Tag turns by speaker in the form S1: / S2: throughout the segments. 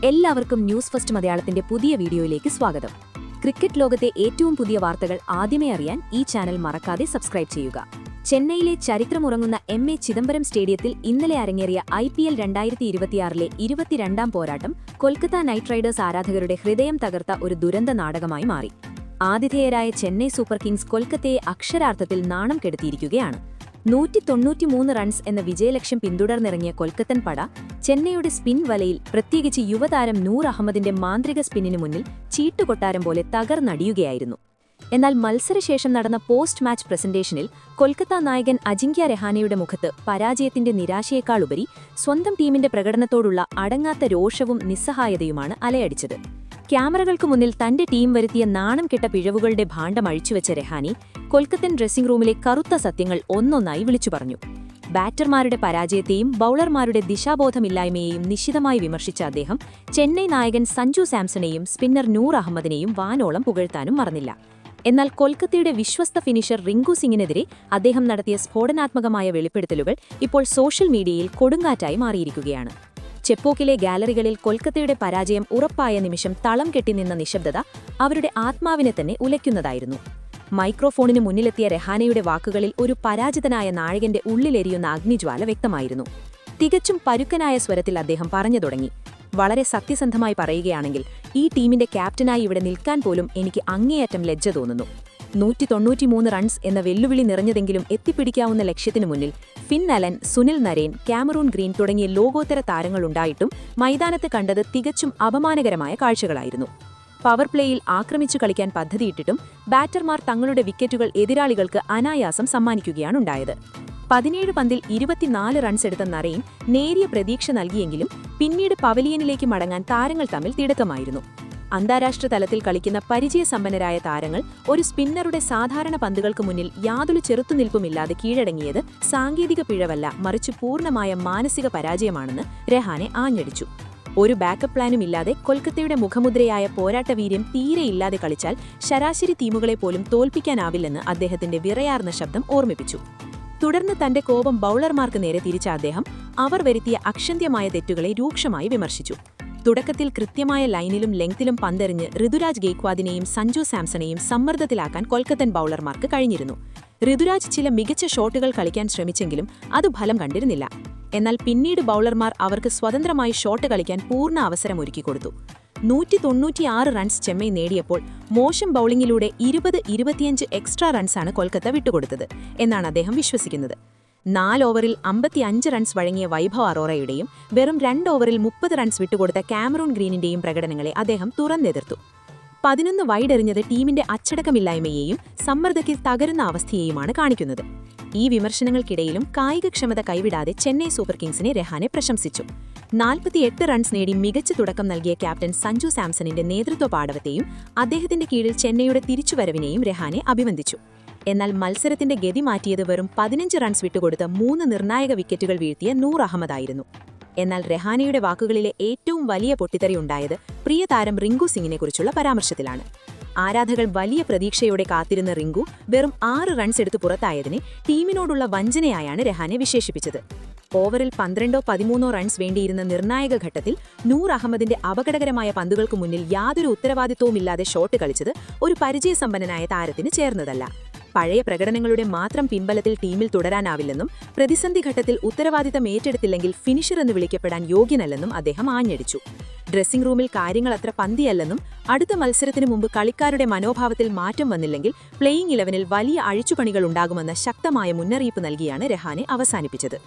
S1: എല്ലാവർക്കും news first മലയാളത്തിന്റെ പുതിയ വീഡിയോയിലേക്ക് സ്വാഗതം. ക്രിക്കറ്റ് ലോകത്തെ ഏറ്റവും പുതിയ വാർത്തകൾ ആദ്യമേ അറിയാൻ ഈ ചാനൽ മറക്കാതെ സബ്സ്ക്രൈബ് ചെയ്യുക. ചെന്നൈയിലെ ചരിത്രമുറങ്ങുന്ന എം.എ. ചിദംബരം സ്റ്റേഡിയത്തിൽ ഇന്നലെ അരങ്ങേറിയ IPL 2026 22ാം പോരാട്ടം കൊൽക്കത്ത നൈറ്റ് റൈഡേഴ്സ് ആരാധകരുടെ ഹൃദയം തകർത്ത ഒരു ദുരന്ത നാടകമായി മാറി. ആതിഥേയരായ ചെന്നൈ സൂപ്പർ കിങ്സ് കൊൽക്കത്തയെ അക്ഷരാർത്ഥത്തിൽ നാണം കെടുത്തിയിരിക്കുകയാണ്. 193 റൺസ് എന്ന വിജയലക്ഷ്യം പിന്തുടർന്നിറങ്ങിയ കൊൽക്കത്തൻ പട ചെന്നൈയുടെ സ്പിൻ വലയിൽ, പ്രത്യേകിച്ച് യുവതാരം നൂർ അഹമ്മദിന്റെ മാന്ത്രിക സ്പിന്നിനു മുന്നിൽ ചീട്ടുകൊട്ടാരം പോലെ തകർന്നടിയുകയായിരുന്നു. എന്നാൽ മത്സരശേഷം നടന്ന പോസ്റ്റ് മാച്ച് പ്രസന്റേഷനിൽ കൊൽക്കത്ത നായകൻ അജിങ്ക്യ രഹാനെയുടെ മുഖത്ത് പരാജയത്തിന്റെ നിരാശയേക്കാളുപരി സ്വന്തം ടീമിന്റെ പ്രകടനത്തോടുള്ള അടങ്ങാത്ത രോഷവും നിസ്സഹായതയുമാണ് അലയടിച്ചത്. ക്യാമറകൾക്ക് മുന്നിൽ തന്റെ ടീം വരുത്തിയ നാണം കെട്ട പിഴവുകളുടെ ഭാണ്ഡം അഴിച്ചുവെച്ച രഹാനെ കൊൽക്കത്തൻ ഡ്രസ്സിംഗ് റൂമിലെ കറുത്ത സത്യങ്ങൾ ഒന്നൊന്നായി വിളിച്ചു പറഞ്ഞു. ബാറ്റർമാരുടെ പരാജയത്തെയും ബൌളർമാരുടെ ദിശാബോധമില്ലായ്മയെയും നിശിതമായി വിമർശിച്ച അദ്ദേഹം ചെന്നൈ നായകൻ സഞ്ജു സാംസണെയും സ്പിന്നർ നൂർ അഹമ്മദിനെയും വാനോളം പുകഴ്ത്താനും മറന്നില്ല. എന്നാൽ കൊൽക്കത്തയുടെ വിശ്വസ്ത ഫിനിഷർ റിങ്കു സിംഗിനെതിരെ അദ്ദേഹം നടത്തിയ സ്ഫോടനാത്മകമായ വെളിപ്പെടുത്തലുകൾ ഇപ്പോൾ സോഷ്യൽ മീഡിയയിൽ കൊടുങ്കാറ്റായി മാറിയിരിക്കുകയാണ്. ചെപ്പോക്കിലെ ഗാലറികളിൽ കൊൽക്കത്തയുടെ പരാജയം ഉറപ്പായ നിമിഷം തളം കെട്ടിനിന്ന നിശബ്ദത അവരുടെ ആത്മാവിനെ തന്നെ ഉലയ്ക്കുന്നതായിരുന്നു. മൈക്രോഫോണിന് മുന്നിലെത്തിയ രഹാനെയുടെ വാക്കുകളിൽ ഒരു പരാജിതനായ നായകന്റെ ഉള്ളിലെരിയുന്ന അഗ്നിജ്വാല വ്യക്തമായിരുന്നു. തികച്ചും പരുക്കനായ സ്വരത്തിൽ അദ്ദേഹം പറഞ്ഞു തുടങ്ങി, വളരെ സത്യസന്ധമായി പറയുകയാണെങ്കിൽ ഈ ടീമിന്റെ ക്യാപ്റ്റനായി ഇവിടെ നിൽക്കാൻ പോലും എനിക്ക് അങ്ങേയറ്റം ലജ്ജ തോന്നുന്നു. 193 റൺസ് എന്ന വെല്ലുവിളി നിറഞ്ഞതെങ്കിലും എത്തിപ്പിടിക്കാവുന്ന ലക്ഷ്യത്തിനു മുന്നിൽ Finn Allen, Sunil Narine, Cameron Green തുടങ്ങിയ ലോകോത്തര താരങ്ങളുണ്ടായിട്ടും മൈതാനത്ത് കണ്ടത് തികച്ചും അപമാനകരമായ കാഴ്ചകളായിരുന്നു. പവർ പ്ലേയിൽ ആക്രമിച്ചു കളിക്കാൻ പദ്ധതിയിട്ടിട്ടും ബാറ്റർമാർ തങ്ങളുടെ വിക്കറ്റുകൾ എതിരാളികൾക്ക് അനായാസം സമ്മാനിക്കുകയാണുണ്ടായത്. 17 പന്തിൽ 24 റൺസ് എടുത്ത നരേൻ നേരിയ പ്രതീക്ഷ നൽകിയെങ്കിലും പിന്നീട് പവലിയനിലേക്ക് മടങ്ങാൻ താരങ്ങൾ തമ്മിൽ തിടുക്കമായിരുന്നു. അന്താരാഷ്ട്ര തലത്തിൽ കളിക്കുന്ന പരിചയസമ്പന്നരായ താരങ്ങൾ ഒരു സ്പിന്നറുടെ സാധാരണ പന്തുകൾക്ക് മുന്നിൽ യാതൊരു ചെറുത്തുനിൽപ്പുമില്ലാതെ കീഴടങ്ങിയത് സാങ്കേതിക പിഴവല്ല, മറിച്ച് പൂർണ്ണമായ മാനസിക പരാജയമാണെന്ന് രഹാനെ ആഞ്ഞടിച്ചു. ഒരു ബാക്കപ്പ് പ്ലാനുമില്ലാതെ കൊൽക്കത്തയുടെ മുഖമുദ്രയായ പോരാട്ടവീര്യം തീരെയില്ലാതെ കളിച്ചാൽ ശരാശരി ടീമുകളെ പോലും തോൽപ്പിക്കാനാവില്ലെന്ന് അദ്ദേഹത്തിന്റെ വിറയാർന്ന ശബ്ദം ഓർമ്മിപ്പിച്ചു. തുടർന്ന് തന്റെ കോപം ബൌളർമാർക്ക് നേരെ തിരിച്ച അദ്ദേഹം അവർ വരുത്തിയ അക്ഷന്ത്യമായ തെറ്റുകളെ രൂക്ഷമായി വിമർശിച്ചു. തുടക്കത്തിൽ കൃത്യമായ ലൈനിലും ലെങ്തിലും പന്തെറിഞ്ഞ് ഋതുരാജ് ഗെയ്ക്വാദിനെയും സഞ്ജു സാംസണെയും സമ്മർദ്ദത്തിലാക്കാൻ കൊൽക്കത്തൻ ബൌളർമാർക്ക് കഴിഞ്ഞിരുന്നു. ഋതുരാജ് ചില മികച്ച ഷോട്ടുകൾ കളിക്കാൻ ശ്രമിച്ചെങ്കിലും അത് ഫലം കണ്ടിരുന്നില്ല. എന്നാൽ പിന്നീട് ബൌളർമാർ അവർക്ക് സ്വതന്ത്രമായി ഷോട്ട് കളിക്കാൻ പൂർണ്ണ അവസരം ഒരുക്കിക്കൊടുത്തു. 196 റൺസ് ചെന്നൈ നേടിയപ്പോൾ മോശം ബൌളിംഗിലൂടെ 20-25 എക്സ്ട്രാ റൺസാണ് കൊൽക്കത്ത വിട്ടുകൊടുത്തത് എന്നാണ് അദ്ദേഹം വിശ്വസിക്കുന്നത്. 4 ഓവറിൽ 55 റൺസ് വഴങ്ങിയ വൈഭവ് അറോറയുടെയും വെറും 2 ഓവറിൽ 30 റൺസ് വിട്ടുകൊടുത്ത കാമറൂൺ ഗ്രീനിന്റെയും പ്രകടനങ്ങളെ അദ്ദേഹം തുറന്നെതിർത്തു. 11 വൈഡെറിഞ്ഞത് ടീമിന്റെ അച്ചടക്കമില്ലായ്മയെയും സമ്മർദ്ദത്തിൽ തകരുന്ന അവസ്ഥയെയുമാണ് കാണിക്കുന്നത്. ഈ വിമർശനങ്ങൾക്കിടയിലും കായികക്ഷമത കൈവിടാതെ ചെന്നൈ സൂപ്പർ കിങ്സിനെ രഹാനെ പ്രശംസിച്ചു. 48 റൺസ് നേടി മികച്ച തുടക്കം നൽകിയ ക്യാപ്റ്റൻ സഞ്ജു സാംസണിന്റെ നേതൃത്വ പാടവത്തെയും അദ്ദേഹത്തിന്റെ കീഴിൽ ചെന്നൈയുടെ തിരിച്ചുവരവിനെയും രഹാനെ അഭിനന്ദിച്ചു. എന്നാൽ മത്സരത്തിന്റെ ഗതി മാറ്റിയത് വെറും 15 റൺസ് വിട്ടുകൊടുത്ത് 3 നിർണായക വിക്കറ്റുകൾ വീഴ്ത്തിയ നൂർ അഹമ്മദായിരുന്നു. എന്നാൽ രഹാനെയുടെ വാക്കുകളിലെ ഏറ്റവും വലിയ പൊട്ടിത്തെറിയുണ്ടായത് പ്രിയ താരം റിങ്കു സിംഗിനെക്കുറിച്ചുള്ള പരാമർശത്തിലാണ്. ആരാധകർ വലിയ പ്രതീക്ഷയോടെ കാത്തിരുന്ന റിങ്കു വെറും 6 റൺസ് എടുത്ത് പുറത്തായതിനെ ടീമിനോടുള്ള വഞ്ചനയായാണ് രഹാനെ വിശേഷിപ്പിച്ചത്. ഓവറിൽ 12-13 റൺസ് വേണ്ടിയിരുന്ന നിർണായക ഘട്ടത്തിൽ നൂർ അഹമ്മദിന്റെ അപകടകരമായ പന്തുകൾക്ക് മുന്നിൽ യാതൊരു ഉത്തരവാദിത്വവുമില്ലാതെ ഷോട്ട് കളിച്ചത് ഒരു പരിചയസമ്പന്നനായ താരത്തിന് ചേർന്നതല്ല. പഴയ പ്രകടനങ്ങളുടെ മാത്രം പിൻബലത്തിൽ ടീമിൽ തുടരാനാവില്ലെന്നും പ്രതിസന്ധി ഘട്ടത്തിൽ ഉത്തരവാദിത്തം ഏറ്റെടുത്തില്ലെങ്കിൽ ഫിനിഷർ എന്ന് വിളിക്കപ്പെടാൻ യോഗ്യനല്ലെന്നും അദ്ദേഹം ആഞ്ഞടിച്ചു. ഡ്രസ്സിംഗ് റൂമിൽ കാര്യങ്ങൾ അത്ര പന്തിയല്ലെന്നും അടുത്ത മത്സരത്തിനു മുമ്പ് കളിക്കാരുടെ മനോഭാവത്തിൽ മാറ്റം വന്നില്ലെങ്കിൽ പ്ലേയിങ് 11-ൽ വലിയ അഴിച്ചുപണികൾ ഉണ്ടാകുമെന്ന ശക്തമായ മുന്നറിയിപ്പ് നൽകിയാണ് രഹാനെ അവസാനിപ്പിച്ചത്.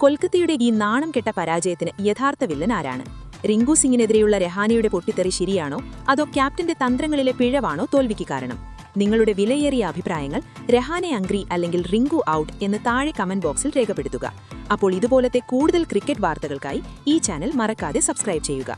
S1: കൊൽക്കത്തയുടെ ഈ നാണം കെട്ട പരാജയത്തിന് യഥാർത്ഥ വില്ലൻ ആരാണ്? റിങ്കു സിംഗിനെതിരെയുള്ള രഹാനെയുടെ പൊട്ടിത്തെറി ശരിയാണോ, അതോ ക്യാപ്റ്റന്റെ തന്ത്രങ്ങളിലെ പിഴവാണോ തോൽവിക്ക് കാരണം? നിങ്ങളുടെ വിലയേറിയ അഭിപ്രായങ്ങൾ രഹാനെ അംഗ്രി അല്ലെങ്കിൽ റിങ്കു ഔട്ട് എന്ന് താഴെ കമന്റ് ബോക്സിൽ രേഖപ്പെടുത്തുക. അപ്പോൾ ഇതുപോലത്തെ കൂടുതൽ ക്രിക്കറ്റ് വാർത്തകൾക്കായി ഈ ചാനൽ മറക്കാതെ സബ്സ്ക്രൈബ് ചെയ്യുക.